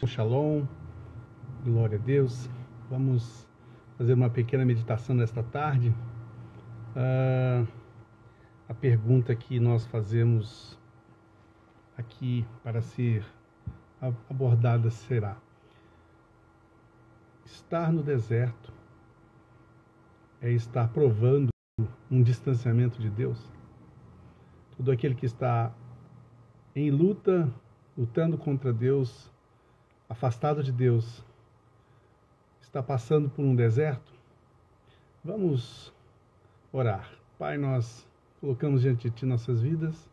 Shalom, glória a Deus. Vamos fazer uma pequena meditação nesta tarde. A pergunta que nós fazemos aqui para ser abordada será: estar no deserto é estar provando um distanciamento de Deus? Todo aquele que está em luta, lutando contra Deus, afastado de Deus, está passando por um deserto? Vamos orar. Pai, nós colocamos diante de Ti nossas vidas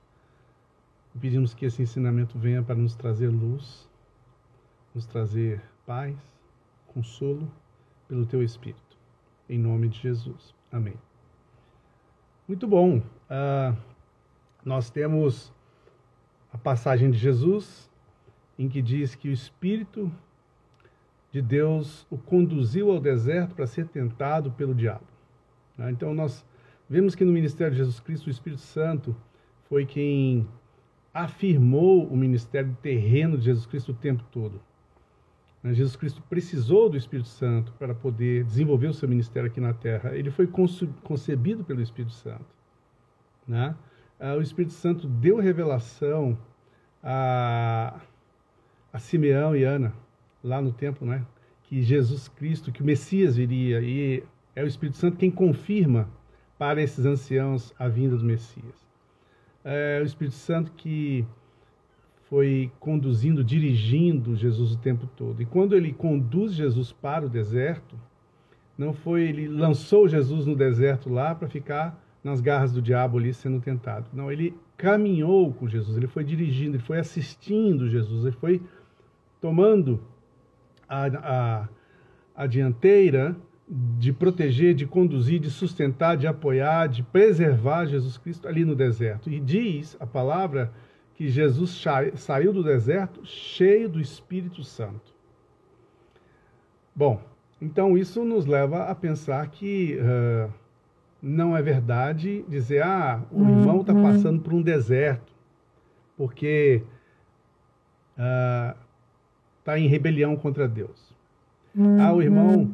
e pedimos que esse ensinamento venha para nos trazer luz, nos trazer paz, consolo pelo Teu Espírito. Em nome de Jesus. Amém. Muito bom. Nós temos a passagem de Jesus, em que diz que o Espírito de Deus o conduziu ao deserto para ser tentado pelo diabo. Então nós vemos que no ministério de Jesus Cristo, o Espírito Santo foi quem afirmou o ministério terreno de Jesus Cristo o tempo todo. Jesus Cristo precisou do Espírito Santo para poder desenvolver o seu ministério aqui na terra. Ele foi concebido pelo Espírito Santo. O Espírito Santo deu revelação a Simeão e Ana, lá no templo, que Jesus Cristo, que o Messias viria, e é o Espírito Santo quem confirma para esses anciãos a vinda do Messias. É o Espírito Santo que foi conduzindo, dirigindo Jesus o tempo todo. E quando ele conduz Jesus para o deserto, não foi, ele lançou Jesus no deserto lá para ficar nas garras do diabo ali sendo tentado. Não, ele caminhou com Jesus, ele foi dirigindo, ele foi assistindo Jesus, ele foi tomando a dianteira de proteger, de conduzir, de sustentar, de apoiar, de preservar Jesus Cristo ali no deserto. E diz a palavra que Jesus saiu do deserto cheio do Espírito Santo. Bom, então isso nos leva a pensar que não é verdade dizer, o irmão está passando por um deserto, porque está em rebelião contra Deus. O irmão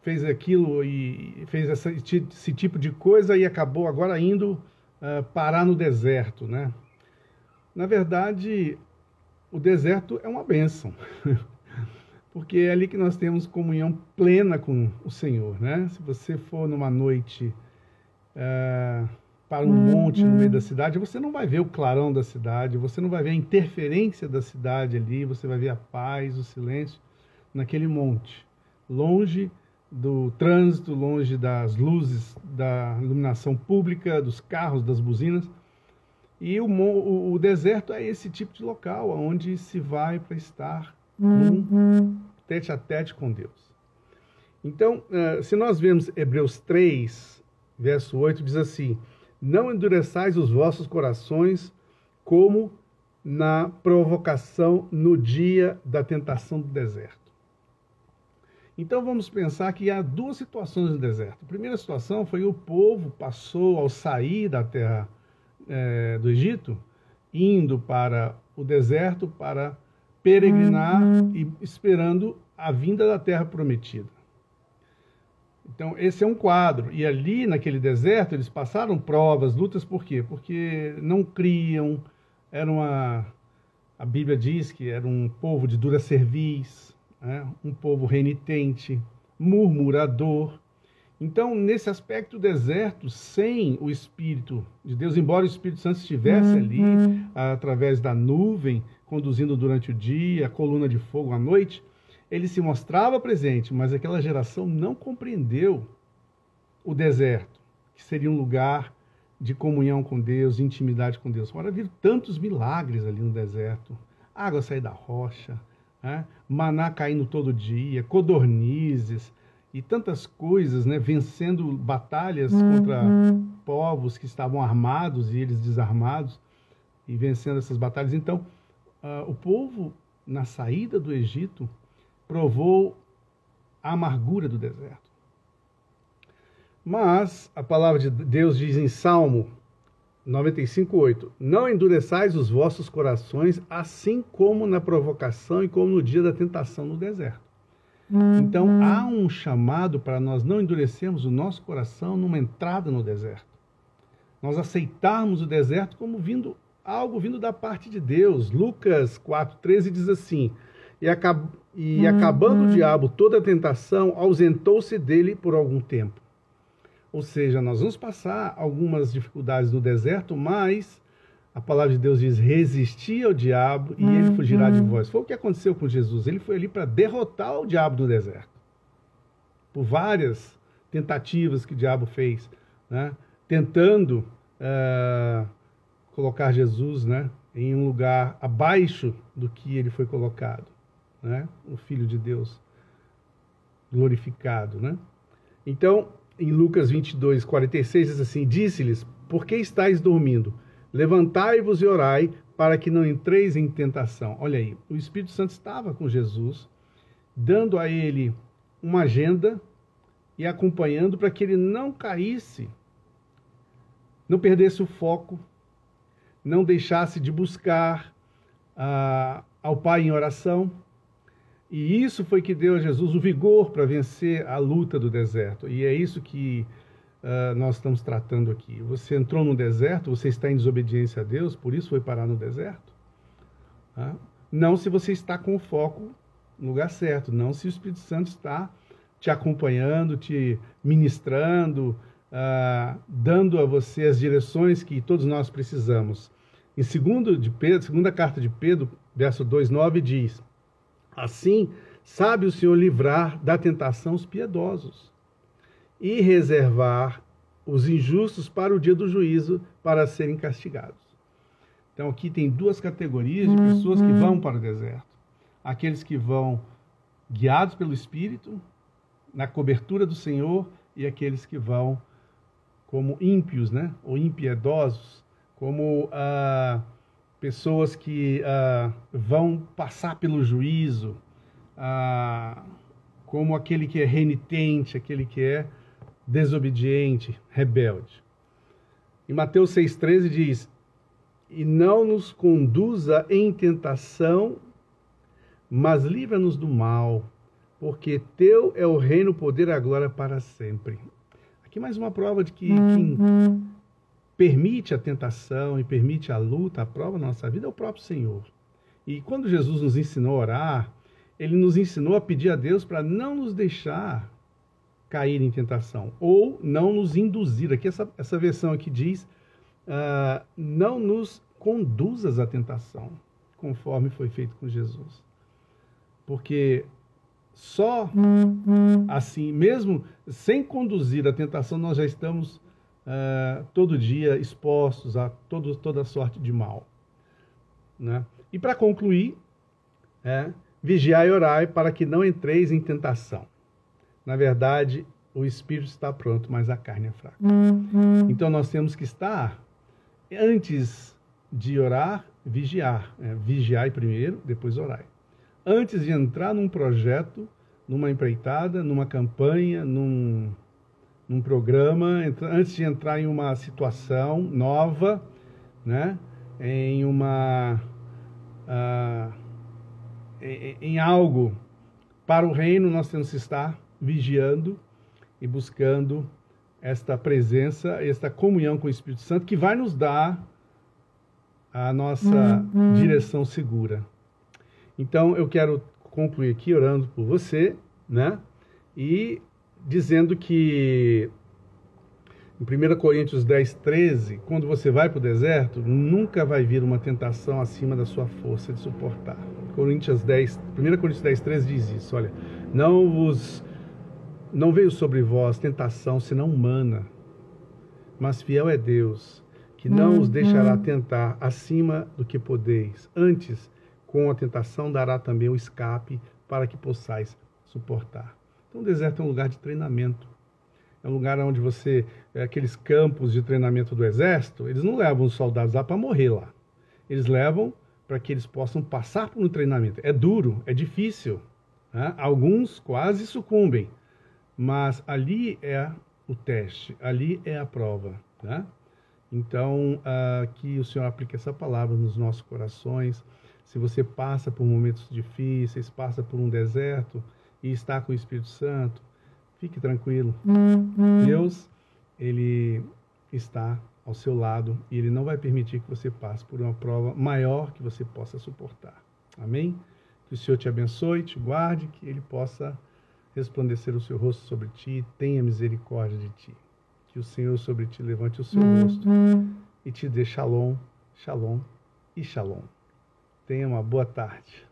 fez aquilo e fez esse tipo de coisa e acabou agora indo parar no deserto, Na verdade, o deserto é uma bênção, porque é ali que nós temos comunhão plena com o Senhor, Se você for numa noite para um monte no meio da cidade, você não vai ver o clarão da cidade, você não vai ver a interferência da cidade ali, você vai ver a paz, o silêncio naquele monte, longe do trânsito, longe das luzes, da iluminação pública, dos carros, das buzinas. E o deserto é esse tipo de local, onde se vai para estar tete a tete com Deus. Então, se nós vemos Hebreus 3, verso 8, diz assim: não endureçais os vossos corações como na provocação no dia da tentação do deserto. Então vamos pensar que há duas situações no deserto. A primeira situação foi o povo passou ao sair da terra do Egito, indo para o deserto para peregrinar e esperando a vinda da terra prometida. Então esse é um quadro. E ali naquele deserto eles passaram provas, lutas, por quê? Porque não criam, a Bíblia diz que era um povo de dura cerviz, um povo renitente, murmurador. Então, nesse aspecto, o deserto, sem o Espírito de Deus, embora o Espírito Santo estivesse ali, através da nuvem, conduzindo durante o dia, a coluna de fogo à noite, ele se mostrava presente, mas aquela geração não compreendeu o deserto, que seria um lugar de comunhão com Deus, de intimidade com Deus. Agora, viram tantos milagres ali no deserto, água sair da rocha, maná caindo todo dia, codornizes e tantas coisas, vencendo batalhas contra povos que estavam armados e eles desarmados e vencendo essas batalhas. Então, o povo, na saída do Egito, provou a amargura do deserto. Mas a palavra de Deus diz em Salmo 95:8. Não endureçais os vossos corações, assim como na provocação e como no dia da tentação no deserto. Então, há um chamado para nós não endurecermos o nosso coração numa entrada no deserto. Nós aceitarmos o deserto como algo vindo da parte de Deus. Lucas 4:13 diz assim: E acabando o diabo toda a tentação, ausentou-se dele por algum tempo. Ou seja, nós vamos passar algumas dificuldades no deserto, mas a palavra de Deus diz: resisti ao diabo e ele fugirá de vós. Foi o que aconteceu com Jesus. Ele foi ali para derrotar o diabo no deserto. Por várias tentativas que o diabo fez, né? Tentando colocar Jesus, né, em um lugar abaixo do que ele foi colocado, né? O Filho de Deus glorificado, né? Então, em Lucas 22:46 diz assim: disse-lhes: por que estáis dormindo? Levantai-vos e orai, para que não entreis em tentação. Olha aí, o Espírito Santo estava com Jesus, dando a ele uma agenda e acompanhando para que ele não caísse, não perdesse o foco, não deixasse de buscar ao Pai em oração. E isso foi que deu a Jesus o vigor para vencer a luta do deserto. E é isso que nós estamos tratando aqui. Você entrou no deserto, você está em desobediência a Deus, por isso foi parar no deserto? Não se você está com o foco no lugar certo, não se o Espírito Santo está te acompanhando, te ministrando, dando a você as direções que todos nós precisamos. Em 2ª carta de Pedro, verso 2:9 diz: assim, sabe o Senhor livrar da tentação os piedosos e reservar os injustos para o dia do juízo, para serem castigados. Então aqui tem duas categorias de pessoas que vão para o deserto. Aqueles que vão guiados pelo Espírito, na cobertura do Senhor, e aqueles que vão como ímpios, né? Ou impiedosos, como pessoas que vão passar pelo juízo, como aquele que é renitente, aquele que é desobediente, rebelde. Em Mateus 6,13 diz: e não nos conduza em tentação, mas livra-nos do mal, porque teu é o reino, o poder e a glória para sempre. Aqui mais uma prova de que quem permite a tentação e permite a luta, a prova na nossa vida é o próprio Senhor. E quando Jesus nos ensinou a orar, ele nos ensinou a pedir a Deus para não nos deixar cair em tentação, ou não nos induzir. Aqui essa versão aqui diz: não nos conduzas à tentação, conforme foi feito com Jesus. Porque só assim, mesmo sem conduzir a tentação, nós já estamos todo dia expostos a toda sorte de mal, né? E para concluir, vigiai e orai para que não entreis em tentação. Na verdade, o espírito está pronto, mas a carne é fraca. Então nós temos que estar, antes de orar, vigiar. Vigiai primeiro, depois orai. Antes de entrar num projeto, numa empreitada, numa campanha, num programa, antes de entrar em uma situação nova, né? Em algo para o reino, nós temos que estar vigiando e buscando esta presença, esta comunhão com o Espírito Santo, que vai nos dar a nossa direção segura. Então, eu quero concluir aqui orando por você, né? E dizendo que em 1 Coríntios 10:13, quando você vai para o deserto, nunca vai vir uma tentação acima da sua força de suportar. 1 Coríntios 10:13 diz isso: olha, não veio sobre vós tentação senão humana, mas fiel é Deus, que não os deixará tentar acima do que podeis. Antes, com a tentação dará também o escape para que possais suportar. Então o deserto é um lugar de treinamento. É um lugar onde aqueles campos de treinamento do exército, eles não levam os soldados lá para morrer lá. Eles levam para que eles possam passar por um treinamento. É duro, é difícil, né? Alguns quase sucumbem, mas ali é o teste, ali é a prova, né? Então, que o Senhor aplique essa palavra nos nossos corações. Se você passa por momentos difíceis, passa por um deserto e está com o Espírito Santo, fique tranquilo. Deus, Ele está ao seu lado e Ele não vai permitir que você passe por uma prova maior que você possa suportar. Amém? Que o Senhor te abençoe, te guarde, que Ele possa resplandecer o seu rosto sobre ti, tenha misericórdia de ti. Que o Senhor sobre ti levante o seu rosto e te dê shalom, shalom e shalom. Tenha uma boa tarde.